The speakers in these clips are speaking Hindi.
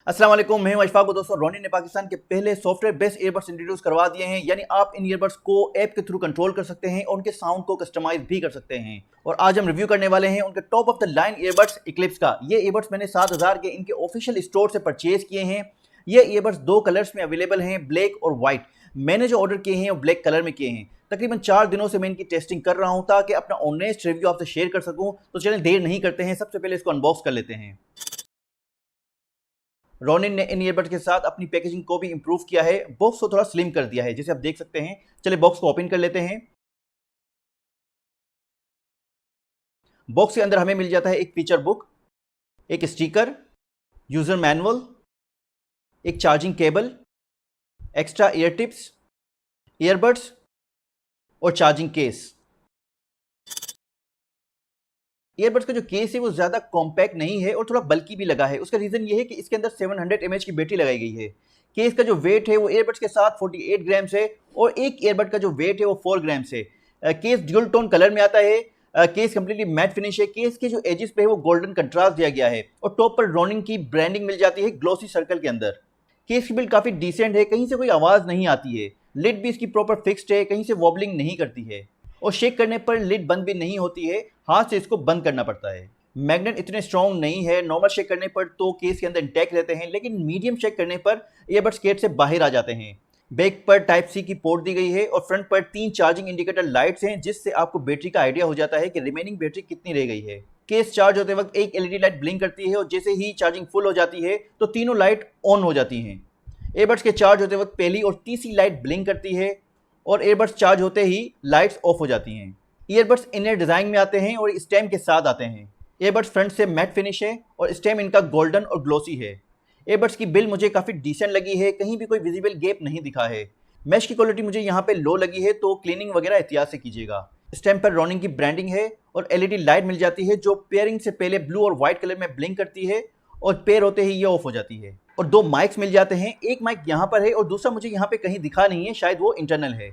अस्सलाम वालेकुम, मैं हूं अशफाक। को दोस्तों, रोनी ने पाकिस्तान के पहले सॉफ्टवेयर बेस्ड ईयरबड्स इंट्रोड्यूस करवा दिए हैं। यानी आप इन ईयरबड्स को ऐप के थ्रू कंट्रोल कर सकते हैं और उनके साउंड को कस्टमाइज भी कर सकते हैं। और आज हम रिव्यू करने वाले हैं उनके top of the line earbuds Eclipse का। ये ईयरबड्स मैंने 7000 के इनके ऑफिशियल स्टोर से परचेज किए हैं। ये ईयरबड्स दो कलर्स में अवेलेबल हैं, ब्लैक और व्हाइट। मैंने जो ऑर्डर किए हैं वो ब्लैक कलर में किए हैं। तकरीबन 4 दिनों से मैं इनकी टेस्टिंग कर रहा हूं ताकि अपना ऑनेस्ट रिव्यू आपसे शेयर कर सकूं। तो चलिए देर नहीं करते हैं, सबसे पहले इसको अनबॉक्स कर लेते हैं। रोनिन ने इन ईयरबड्स के साथ अपनी पैकेजिंग को भी इंप्रूव किया है, बॉक्स को थोड़ा स्लिम कर दिया है, जैसे आप देख सकते हैं। चलिए बॉक्स को ओपन कर लेते हैं। बॉक्स के अंदर हमें मिल जाता है एक फीचर बुक, एक स्टिकर, यूजर मैनुअल, एक charging cable, extra year tips, earbuds और चार्जिंग केस। ईयरबड्स का जो केस है वो ज्यादा कॉम्पैक्ट नहीं है और थोड़ा बल्कि भी लगा है। उसका रीजन ये है कि इसके अंदर 700 mAh की बैटरी लगाई गई है। केस का जो वेट है वो ईयरबड्स के साथ 48 ग्राम है और एक ईयरबड का जो वेट है वो 4 ग्राम है। केस ड्यूल टोन कलर में आता है। केस कंप्लीटली मैट फिनिश है। केस के जो एजेस पे है वो गोल्डन कंट्रास्ट दिया गया है और टॉप पर रोनिन की ब्रांडिंग मिल जाती है ग्लोसी सर्कल के अंदर। केस की बिल्ड काफी डिसेंट है, कहीं से कोई आवाज नहीं आती है। लिड भी इसकी प्रॉपर फिक्स्ड है, कहीं से वॉबलिंग नहीं करती है और शेक करने पर लिड बंद भी नहीं होती है, हाथ से इसको बंद करना पड़ता है। मैग्नेट इतने स्ट्रॉन्ग नहीं है, नॉर्मल शेक करने पर तो केस के अंदर इंटैक्ट रहते हैं, लेकिन मीडियम शेक करने पर ईयरबड्स केस से बाहर आ जाते हैं। बैक पर टाइप सी की पोर्ट दी गई है और फ्रंट पर 3 चार्जिंग इंडिकेटर लाइट्स हैं, जिससे आपको बैटरी का आइडिया हो जाता है कि रिमेनिंग बैटरी कितनी रह गई है। केस चार्ज होते वक्त एक एलईडी लाइट ब्लिंक करती है और जैसे ही चार्जिंग फुल हो जाती है तो तीनों लाइट ऑन हो जाती हैं। ईयरबड्स के चार्ज होते वक्त पहली और तीसरी लाइट ब्लिंक करती है और ईयरबड्स चार्ज होते ही लाइट्स ऑफ हो जाती हैं। ईयरबड्स इनर डिजाइन में आते हैं और स्टेम के साथ आते हैं। ईयरबड्स फ्रंट से मैट फिनिश है और स्टेम इनका गोल्डन और ग्लोसी है। ईयरबड्स की बिल मुझे काफ़ी डिसेंट लगी है, कहीं भी कोई विजिबल गैप नहीं दिखा है। मैश की क्वालिटी मुझे यहाँ पे लो लगी है, तो क्लीनिंग वगैरह एहतियात से कीजिएगा। स्टेम पर रोनिंग की ब्रांडिंग है और एलईडी लाइट मिल जाती है जो पेयरिंग से पहले ब्लू और व्हाइट कलर में ब्लिंक करती है और पेयर होते ही ये ऑफ हो जाती है। और 2 माइक्स मिल जाते हैं, एक माइक यहाँ पर है और दूसरा मुझे यहाँ पे कहीं दिखा नहीं है, शायद वो इंटरनल है।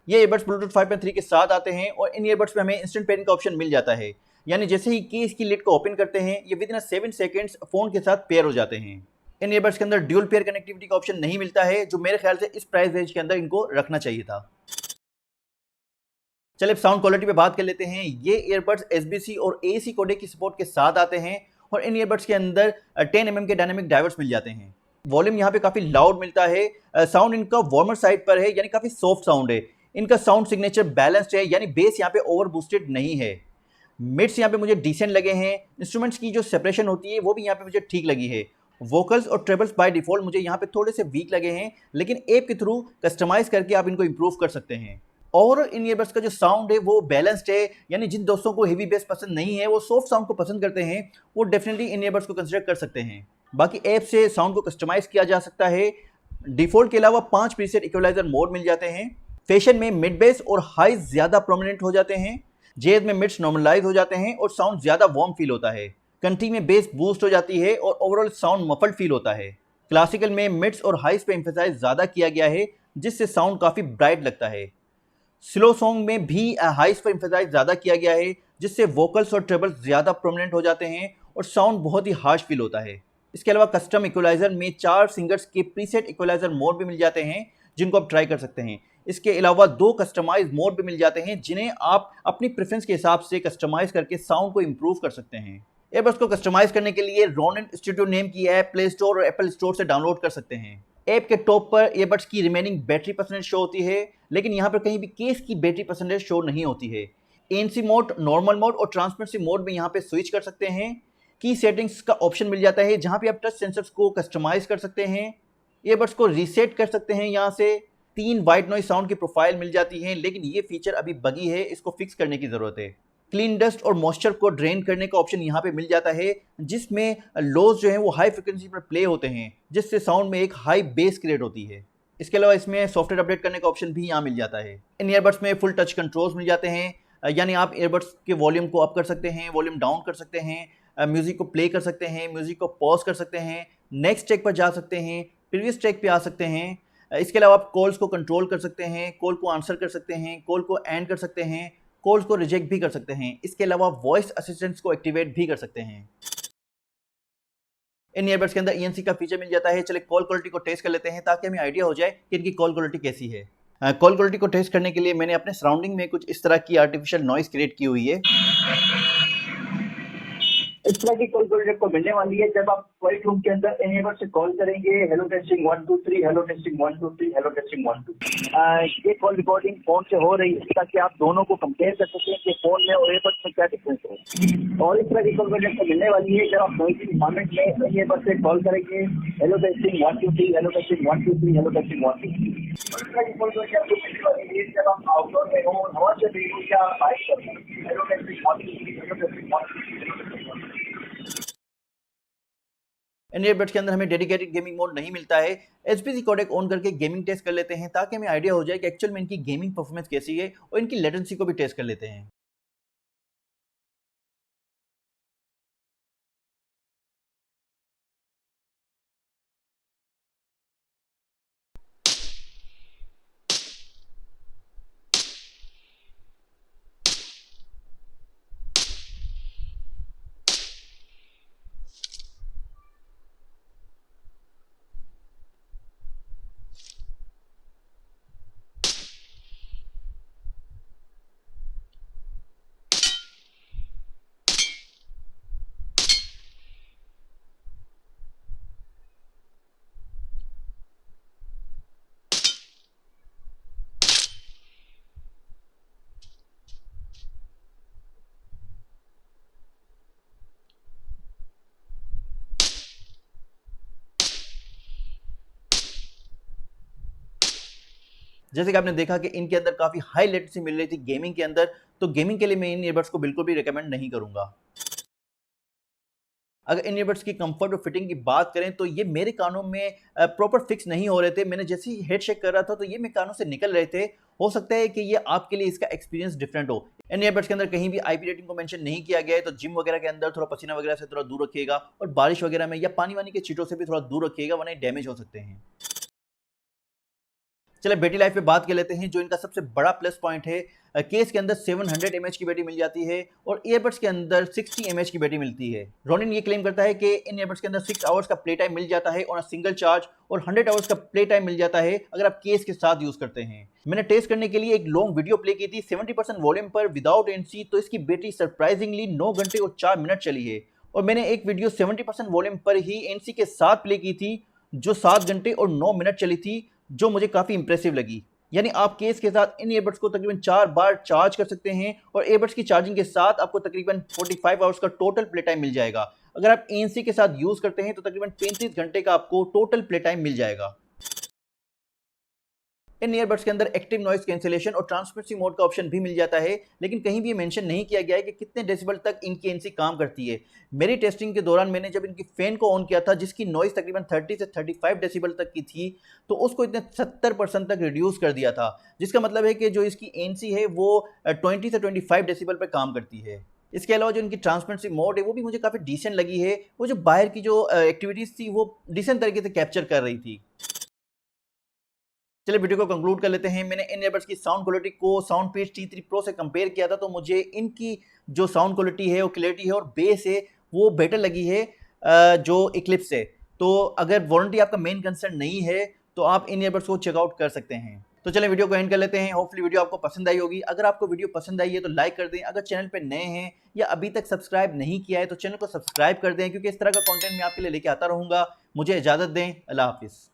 ये ईयरबड्स ब्लूटूथ 5.3 के साथ आते हैं और इन ईयरबड्स में हमें इंस्टेंट पेयरिंग का ऑप्शन मिल जाता है। यानी जैसे ही केस की लिड को ओपन करते हैं ये विद इन 7 सेकंड्स फोन के साथ पेयर हो जाते हैं। इन ईयरबड्स के अंदर ड्यूल पेयर कनेक्टिविटी का ऑप्शन नहीं मिलता है, जो मेरे ख्याल से इस प्राइस रेंज के अंदर इनको रखना चाहिए था। चलिए अब साउंड क्वालिटी पे बात कर लेते हैं। ये ईयरबड्स एसबीसी और एसी कोडेक की सपोर्ट के साथ आते हैं और इन ईयरबड्स के अंदर 10 mm के डायनामिक डाइवर्स मिल जाते हैं। वॉल्यूम यहाँ पे काफी लाउड मिलता है। साउंड इनका वार्मर साइड पर है, यानी काफी सॉफ्ट साउंड है। इनका साउंड सिग्नेचर बैलेंस्ड है, यानी बेस यहाँ पे ओवर बूस्टेड नहीं है। मिड्स यहाँ पे मुझे डिसेंट लगे हैं। इंस्ट्रूमेंट्स की जो सेपरेशन होती है वो भी यहाँ पे मुझे ठीक लगी है। वोकल्स और ट्रेबल्स बाय डिफॉल्ट मुझे यहाँ पे थोड़े से वीक लगे हैं, लेकिन ऐप के थ्रू कस्टमाइज करके आप इनको इंप्रूव कर सकते हैं। और इन ईयरबड्स का जो साउंड है वो बैलेंस्ड है, यानी जिन दोस्तों को हेवी बेस पसंद नहीं है, वो सॉफ्ट साउंड को पसंद करते हैं, वो डेफिनेटली इन ईयरबड्स को कंसिडर कर सकते हैं। बाकी ऐप से साउंड को कस्टमाइज किया जा सकता है। डिफॉल्ट के अलावा 5 प्रीसेट इक्वलाइजर मोड मिल जाते हैं। फैशन में मिड बेस और हाई ज्यादा प्रोमिनेंट हो जाते हैं। जेज में मिड्स नॉर्मलाइज हो जाते हैं और साउंड ज्यादा वार्म फील होता है। कंट्री में बेस बूस्ट हो जाती है और ओवरऑल साउंड मफल्ड फील होता है। क्लासिकल में मिड्स और हाइस पे एम्फेसाइज ज्यादा किया गया है, जिससे साउंड काफी ब्राइट लगता है। स्लो सॉन्ग में भी हाइस पर एम्फेसाइज ज्यादा किया गया है, जिससे वोकल्स और ट्रेबल्स ज्यादा प्रोमिनेंट हो जाते हैं और साउंड बहुत ही हार्श फील होता है। इसके अलावा कस्टम इक्वलाइजर में 4 सिंगर्स के प्रीसेट इक्वलाइजर मोड भी मिल जाते हैं, जिनको आप ट्राई कर सकते हैं। इसके अलावा 2 कस्टमाइज मोड भी मिल जाते हैं, जिन्हें आप अपनी प्रेफरेंस के हिसाब से कस्टमाइज करके साउंड को इंप्रूव कर सकते हैं। ईयरबड्स को कस्टमाइज करने के लिए रोनिन स्टूडियो नेम की ऐप प्ले स्टोर और एप्पल स्टोर से डाउनलोड कर सकते हैं। ऐप के टॉप पर ईयरबड्स की रिमेनिंग बैटरी परसेंटेज शो होती है, लेकिन यहाँ पर कहीं भी केस की बैटरी परसेंटेज शो नहीं होती है। एनसी मोड, नॉर्मल मोड और ट्रांसपेरेंसी मोड में यहाँ पे स्विच कर सकते हैं। की सेटिंग्स का ऑप्शन मिल जाता है, जहाँ पे आप टच सेंसर्स को कस्टमाइज कर सकते हैं। ईयरबड्स को रीसेट कर सकते हैं। यहाँ से 3 वाइट नॉइज साउंड की प्रोफाइल मिल जाती है, लेकिन ये फीचर अभी बगी है, इसको फिक्स करने की जरूरत है। क्लीन डस्ट और मॉइस्चर को ड्रेन करने का ऑप्शन यहाँ पे मिल जाता है, जिसमें लोज जो है वो हाई फ्रिक्वेंसी पर प्ले होते हैं, जिससे साउंड में एक हाई बेस क्रिएट होती है। इसके अलावा इसमें सॉफ्टवेयर अपडेट करने का ऑप्शन भी यहाँ मिल जाता है। इन ईयरबड्स में फुल टच कंट्रोल्स मिल जाते हैं, यानी आप ईयरबड्स के वॉल्यूम को अप कर सकते हैं, वॉल्यूम डाउन कर सकते हैं, म्यूजिक को प्ले कर सकते हैं, म्यूजिक को पॉज कर सकते हैं, नेक्स्ट ट्रैक पर जा सकते हैं, प्रीवियस ट्रैक पे आ सकते हैं। इसके अलावा आप कॉल्स को कंट्रोल कर सकते हैं, कॉल को आंसर कर सकते हैं, कॉल को एंड कर सकते हैं, कॉल्स को रिजेक्ट भी कर सकते हैं। इसके अलावा वॉइस असिस्टेंट्स को एक्टिवेट भी कर सकते हैं। इन ईयरबड्स के अंदर ENC का फीचर मिल जाता है। चलिए कॉल क्वालिटी को टेस्ट कर लेते हैं ताकि हमें आइडिया हो जाए कि इनकी कॉल क्वालिटी कैसी है। कॉल क्वालिटी को टेस्ट करने के लिए मैंने अपने सराउंडिंग में कुछ इस तरह की आर्टिफिशियल नॉइस क्रिएट की हुई है। इस तरह की कॉल क्वालिटी आपको मिलने वाली है जब आप व्हाइट रूम के अंदर इन ईयरबड से कॉल करेंगे। Hello testing 1 2 3, hello testing 1 2 3, hello testing 1 2। ये कॉल रिकॉर्डिंग फोन से हो रही है ताकि आप दोनों को कंपेयर कर सकें कि फोन में और ईयरबड में क्या डिफरेंस है। और इस तरह की कॉल क्वालिटी आपको मिलने वाली है जब आप नॉइज़ी एनवायरनमेंट में इन ईयरबड से कॉल करेंगे। Hello testing 1 2 3, hello testing 1 2 3, hello testing 1 2 3। इस तरह की कॉल क्वालिटी आपको मिलने वाली है जब आप आउटडोर में हो, हवा चल रही हो या बाइक पर हो। Hello testing 1 2 3, hello testing 1 2 3, hello testing 1 2 3। इन ईयरबड्स के अंदर हमें डेडिकेटेड गेमिंग मोड नहीं मिलता है। HPC कोडेक ऑन करके गेमिंग टेस्ट कर लेते हैं ताकि हमें आइडिया हो जाए कि एक्चुअल में इनकी गेमिंग परफॉर्मेंस कैसी है और इनकी लेटेंसी को भी टेस्ट कर लेते हैं। जैसे कि आपने देखा कि इनके अंदर काफी हाई लेटेंसी मिल रही थी गेमिंग के अंदर, तो गेमिंग के लिए मैं इन ईयरबड्स को बिल्कुल भी रिकमेंड नहीं करूंगा। अगर इन ईयरबड्स की कंफर्ट और फिटिंग की बात करें तो ये मेरे कानों में प्रॉपर फिक्स नहीं हो रहे थे। मैंने जैसे ही हेड शेक कर रहा था तो ये मेरे कानों से निकल रहे थे। हो सकता है कि ये आपके लिए इसका एक्सपीरियंस डिफरेंट हो। इन ईयरबड्स के अंदर कहीं भी IP रेटिंग को मेंशन नहीं किया गया है, तो जिम वगैरह के अंदर थोड़ा पसीना वगैरह से थोड़ा दूर रखिएगा और बारिश वगैरह में या पानी वानी के छींटों से भी थोड़ा दूर रखिएगा, वरना डैमेज हो सकते हैं। चलिए बैटरी लाइफ पे बात कर लेते हैं, जो इनका सबसे बड़ा प्लस पॉइंट है। केस के अंदर 700 mAh की बैटरी मिल जाती है और ईयरबड्स के अंदर 60 mAh की बैटरी मिलती है। रोनिन ये क्लेम करता है कि इन ईयरबड्स के अंदर 6 आवर्स का प्ले टाइम मिल जाता है ऑन अ सिंगल चार्ज और 100 आवर्स का प्ले टाइम मिल जाता है अगर आप केस के साथ यूज करते हैं। मैंने टेस्ट करने के लिए एक लॉन्ग वीडियो प्ले की थी 70% वॉल्यूम पर विदाउट NC, तो इसकी बैटरी सरप्राइजिंगली 9 घंटे और 4 मिनट चली है। और मैंने एक वीडियो 70% वॉल्यूम पर ही NC के साथ प्ले की थी जो 7 घंटे और 9 मिनट चली थी, जो मुझे काफी इंप्रेसिव लगी। यानी आप केस के साथ इन ईयरबड्स को तकरीबन 4 बार चार्ज कर सकते हैं और ईयरबड्स की चार्जिंग के साथ आपको तकरीबन 45 आवर्स का टोटल प्ले टाइम मिल जाएगा। अगर आप ANC के साथ यूज करते हैं तो तकरीबन 35 घंटे का आपको टोटल प्ले टाइम मिल जाएगा। इन ईयरबड्स के अंदर एक्टिव नॉइस कैंसिलेशन और ट्रांसपेरेंसी मोड का ऑप्शन भी मिल जाता है, लेकिन कहीं भी ये मेंशन नहीं किया गया है कि कितने डेसिबल तक इनकी NC काम करती है। मेरी टेस्टिंग के दौरान मैंने जब इनकी फैन को ऑन किया था जिसकी नॉइस तकरीबन 30 से 35 डेसिबल तक की थी, तो उसको इतने 70% तक रिड्यूस कर दिया था, जिसका मतलब है कि जो इसकी NC है वो 20 से 25 डेसिबल पर काम करती है। इसके अलावा जो इनकी ट्रांसपेरेंसी मोड है वो भी मुझे काफ़ी डिसेंट लगी है। वो जो बाहर की जो एक्टिविटीज़ थी वो डिसेंट तरीके से कैप्चर कर रही थी। चलिए वीडियो को कंक्लूड कर लेते हैं। मैंने इन ईयरबड्स की साउंड क्वालिटी को साउंडपीस T3 Pro से कंपेयर किया था, तो मुझे इनकी जो साउंड क्वालिटी है और क्लैरिटी है और बेस है वो बेटर लगी है जो इक्लिप्स से। तो अगर वारंटी आपका मेन कंसर्न नहीं है तो आप इन ईयरबड्स को चेकआउट कर सकते हैं। तो चलिए वीडियो को एंड कर लेते हैं। होपफुली वीडियो आपको पसंद आई होगी। अगर आपको वीडियो पसंद आई है तो लाइक कर दें। अगर चैनल पे नए हैं या अभी तक सब्सक्राइब नहीं किया है तो चैनल को सब्सक्राइब कर दें, क्योंकि इस तरह का कंटेंट मैं आपके लिए लेके आता रहूँगा। मुझे इजाज़त दें। अल्लाह हाफिज़।